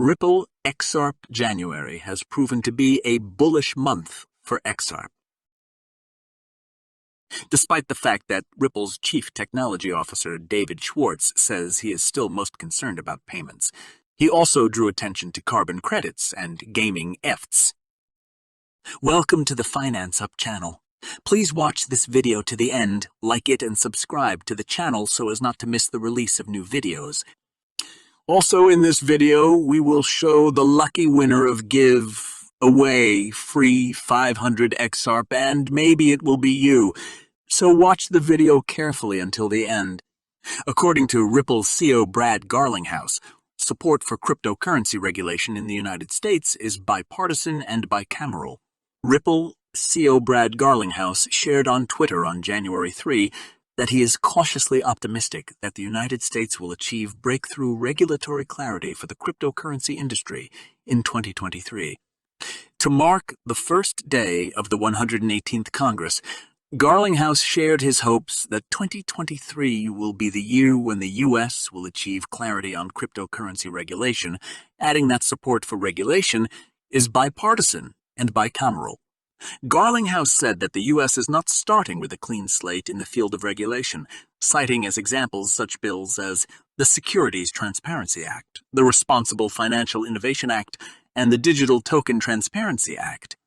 Ripple XRP January has proven to be a bullish month for XRP. Despite the fact that Ripple's chief technology officer, David Schwartz, says he is still most concerned about payments, he also drew attention to carbon credits and gaming ETFs. Welcome to the Finance Up channel. Please watch this video to the end, like it and subscribe to the channel so as not to miss the release of new videos. Also in this video, we will show the lucky winner of Give Away Free 500 XRP, and maybe it will be you. So watch the video carefully until the end. According to Ripple's CEO Brad Garlinghouse, support for cryptocurrency regulation in the United States is bipartisan and bicameral. Ripple CEO Brad Garlinghouse shared on Twitter on January 3 that he is cautiously optimistic that the United States will achieve breakthrough regulatory clarity for the cryptocurrency industry in 2023. To mark the first day of the 118th Congress, Garlinghouse shared his hopes that 2023 will be the year when the U.S. will achieve clarity on cryptocurrency regulation, adding that support for regulation is bipartisan and bicameral. Garlinghouse said that the U.S. is not starting with a clean slate in the field of regulation, citing as examples such bills as the Securities Transparency Act, the Responsible Financial Innovation Act, and the Digital Token Transparency Act.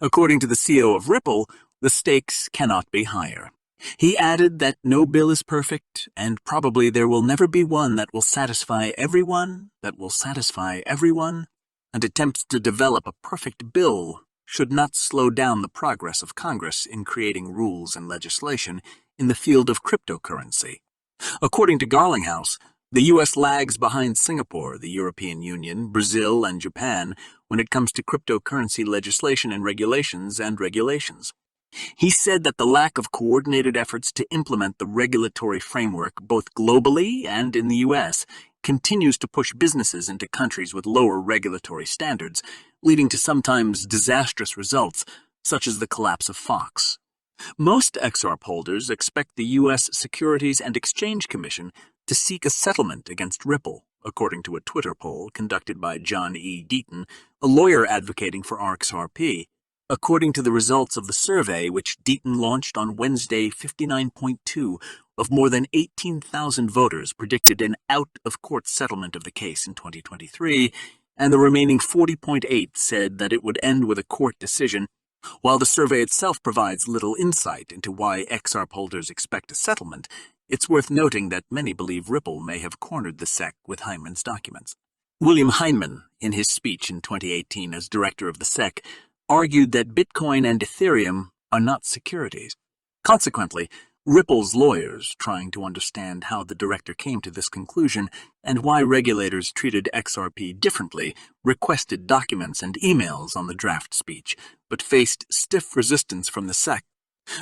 According to the CEO of Ripple, the stakes cannot be higher. He added that no bill is perfect, and probably there will never be one that will satisfy everyone, and attempts to develop a perfect bill should not slow down the progress of Congress in creating rules and legislation in the field of cryptocurrency. According to Garlinghouse, the U.S. lags behind Singapore, the European Union, Brazil, and Japan when it comes to cryptocurrency legislation and regulations. He said that the lack of coordinated efforts to implement the regulatory framework both globally and in the U.S. continues to push businesses into countries with lower regulatory standards, leading to sometimes disastrous results, such as the collapse of Fox. Most XRP holders expect the U.S. Securities and Exchange Commission to seek a settlement against Ripple, according to a Twitter poll conducted by John E. Deaton, a lawyer advocating for XRP. According to the results of the survey, which Deaton launched on Wednesday, 59.2% of more than 18,000 voters predicted an out-of-court settlement of the case in 2023, and the remaining 40.8% said that it would end with a court decision. While the survey itself provides little insight into why XRP holders expect a settlement, it's worth noting that many believe Ripple may have cornered the SEC with Heineman's documents. William Heinemann, in his speech in 2018 as director of the SEC, argued that Bitcoin and Ethereum are not securities. Consequently, Ripple's lawyers, trying to understand how the director came to this conclusion and why regulators treated XRP differently, requested documents and emails on the draft speech, but faced stiff resistance from the SEC.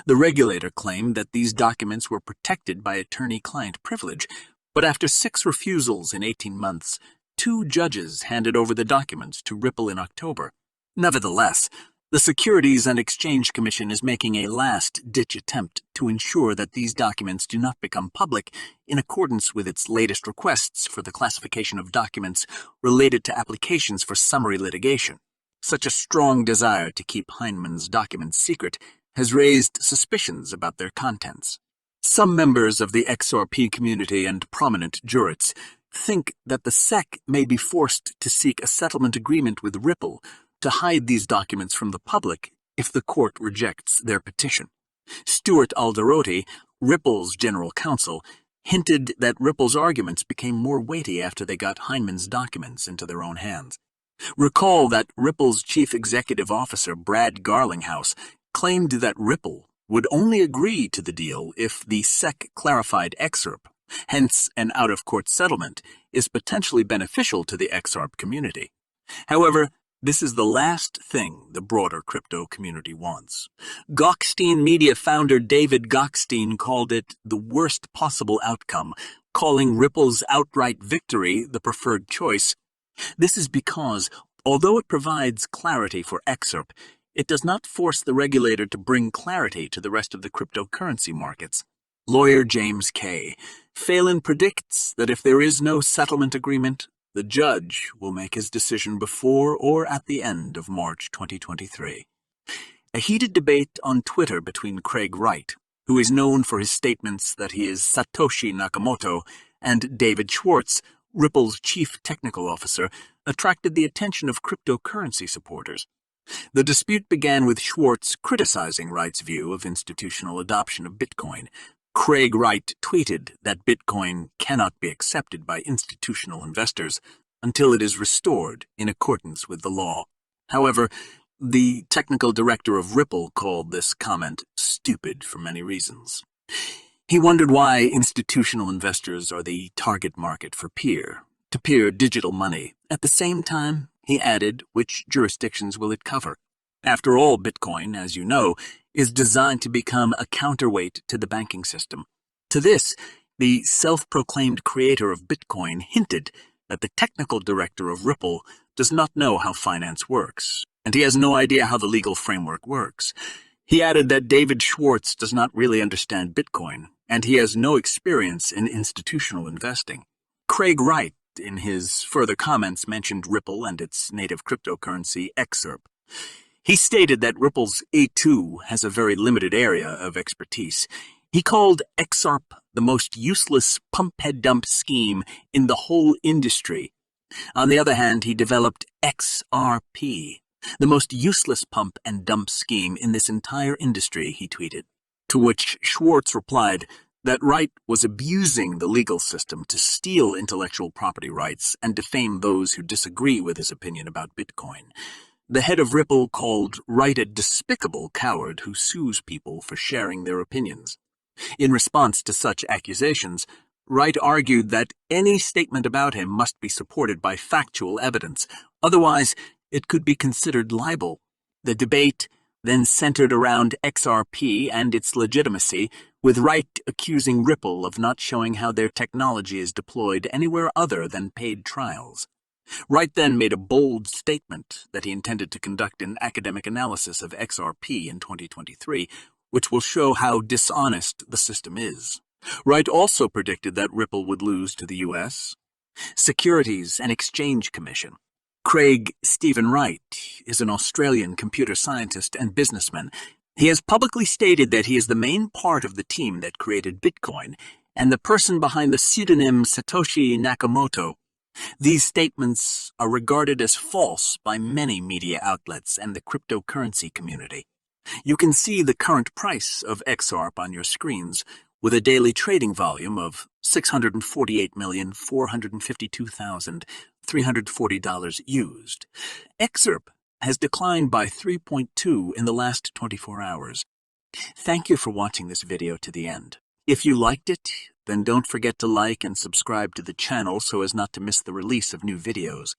The regulator claimed that these documents were protected by attorney-client privilege, but after 6 refusals in 18 months, 2 judges handed over the documents to Ripple in October. Nevertheless, the Securities and Exchange Commission is making a last-ditch attempt to ensure that these documents do not become public in accordance with its latest requests for the classification of documents related to applications for summary litigation. Such a strong desire to keep Heinemann's documents secret has raised suspicions about their contents. Some members of the XRP community and prominent jurists think that the SEC may be forced to seek a settlement agreement with Ripple to hide these documents from the public if the court rejects their petition. Stuart Alderoty, Ripple's general counsel, hinted that Ripple's arguments became more weighty after they got Heineman's documents into their own hands. Recall that Ripple's chief executive officer, Brad Garlinghouse, claimed that Ripple would only agree to the deal if the SEC clarified XRP, hence an out-of-court settlement, is potentially beneficial to the XRP community. However, this is the last thing the broader crypto community wants. Gokhshtein Media founder David Gokhshtein called it the worst possible outcome, calling Ripple's outright victory the preferred choice. This is because, although it provides clarity for XRP, it does not force the regulator to bring clarity to the rest of the cryptocurrency markets. Lawyer James K. Phelan predicts that if there is no settlement agreement, The judge will make his decision before or at the end of March 2023. A heated debate on Twitter between Craig Wright, who is known for his statements that he is Satoshi Nakamoto, and David Schwartz, Ripple's chief technical officer, attracted the attention of cryptocurrency supporters. The dispute began with Schwartz criticizing Wright's view of institutional adoption of Bitcoin. Craig Wright tweeted that Bitcoin cannot be accepted by institutional investors until it is restored in accordance with the law. However, the technical director of Ripple called this comment stupid for many reasons. He wondered why institutional investors are the target market for peer-to-peer digital money. At the same time, he added, which jurisdictions will it cover? After all, Bitcoin, as you know, is designed to become a counterweight to the banking system. To this, the self-proclaimed creator of Bitcoin hinted that the technical director of Ripple does not know how finance works, and he has no idea how the legal framework works. He added that David Schwartz does not really understand Bitcoin, and he has no experience in institutional investing. Craig Wright, in his further comments, mentioned Ripple and its native cryptocurrency, XRP. He stated that Ripple's A2 has a very limited area of expertise. He called XRP the most useless pump-head-dump scheme in the whole industry. On the other hand, he developed XRP, the most useless pump-and-dump scheme in this entire industry, he tweeted. To which Schwartz replied that Wright was abusing the legal system to steal intellectual property rights and defame those who disagree with his opinion about Bitcoin. The head of Ripple called Wright a despicable coward who sues people for sharing their opinions. In response to such accusations, Wright argued that any statement about him must be supported by factual evidence, otherwise it could be considered libel. The debate then centered around XRP and its legitimacy, with Wright accusing Ripple of not showing how their technology is deployed anywhere other than paid trials. Wright then made a bold statement that he intended to conduct an academic analysis of XRP in 2023, which will show how dishonest the system is. Wright also predicted that Ripple would lose to the U.S. Securities and Exchange Commission. Craig Stephen Wright is an Australian computer scientist and businessman. He has publicly stated that he is the main part of the team that created Bitcoin and the person behind the pseudonym Satoshi Nakamoto. These statements are regarded as false by many media outlets and the cryptocurrency community. You can see the current price of XRP on your screens, with a daily trading volume of $648,452,340 used. XRP has declined by 3.2 in the last 24 hours. Thank you for watching this video to the end. If you liked it, then don't forget to like and subscribe to the channel so as not to miss the release of new videos.